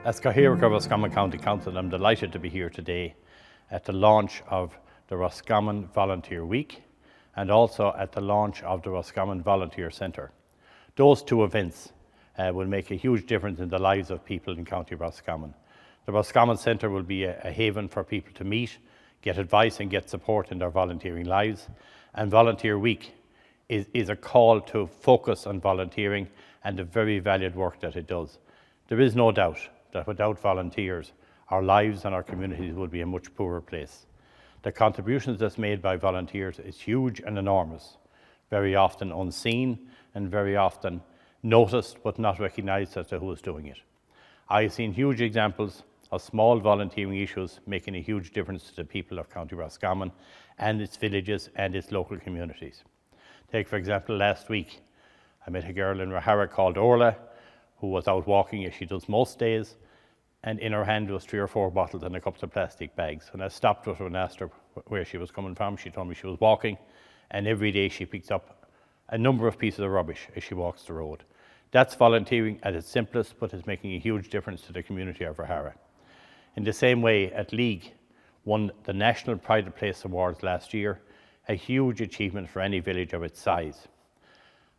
As Cathaoirleach of Roscommon County Council, I'm delighted to be here today at the launch of the Roscommon Volunteer Week and also at the launch of the Roscommon Volunteer Centre. Those two events will make a huge difference in the lives of people in County Roscommon. The Roscommon Centre will be a haven for people to meet, get advice and get support in their volunteering lives. And Volunteer Week is a call to focus on volunteering and the very valued work that it does. There is no doubt that without volunteers, our lives and our communities would be a much poorer place. The contributions that's made by volunteers is huge and enormous, very often unseen and very often noticed but not recognised as to who is doing it. I've seen huge examples of small volunteering issues making a huge difference to the people of County Roscommon and its villages and its local communities. Take, for example, last week, I met a girl in Rahara called Orla, who was out walking as she does most days, and in her hand was 3 or 4 bottles and a couple of plastic bags. When I stopped with her and asked her where she was coming from, she told me she was walking, and every day she picks up a number of pieces of rubbish as she walks the road. That's volunteering at its simplest, but it's making a huge difference to the community of Rahara. In the same way, Cllr won the National Pride of Place Awards last year, a huge achievement for any village of its size.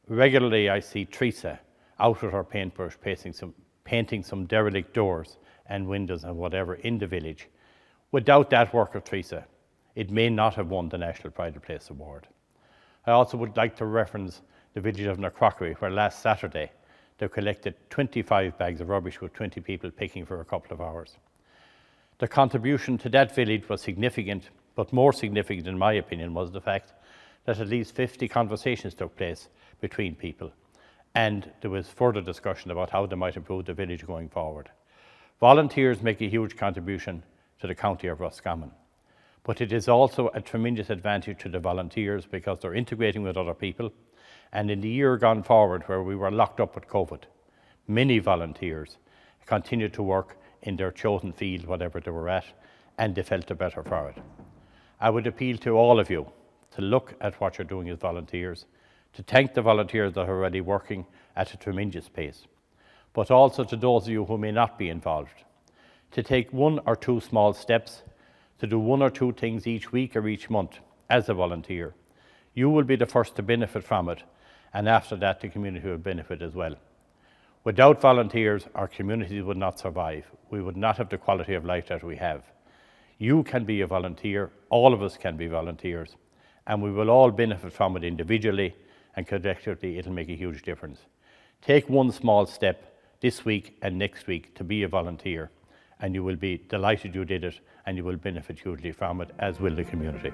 Regularly I see Teresa out with her paintbrush painting some derelict doors and windows and whatever in the village. Without that work of Teresa, it may not have won the National Pride of Place Award. I also would like to reference the village of Crockery, where last Saturday they collected 25 bags of rubbish with 20 people picking for a couple of hours. The contribution to that village was significant, but more significant in my opinion was the fact that at least 50 conversations took place between people, and there was further discussion about how they might improve the village going forward. Volunteers make a huge contribution to the county of Roscommon, but it is also a tremendous advantage to the volunteers because they're integrating with other people. And in the year gone forward, where we were locked up with COVID, many volunteers continued to work in their chosen field, whatever they were at, and they felt the better for it. I would appeal to all of you to look at what you're doing as volunteers, to thank the volunteers that are already working at a tremendous pace, but also to those of you who may not be involved, to take 1 or 2 small steps, to do 1 or 2 things each week or each month as a volunteer. You will be the first to benefit from it, and after that the community will benefit as well. Without volunteers, our communities would not survive. We would not have the quality of life that we have. You can be a volunteer, all of us can be volunteers, and we will all benefit from it individually, and collectively it'll make a huge difference. Take 1 small step this week and next week to be a volunteer, and you will be delighted you did it, and you will benefit hugely from it, as will the community.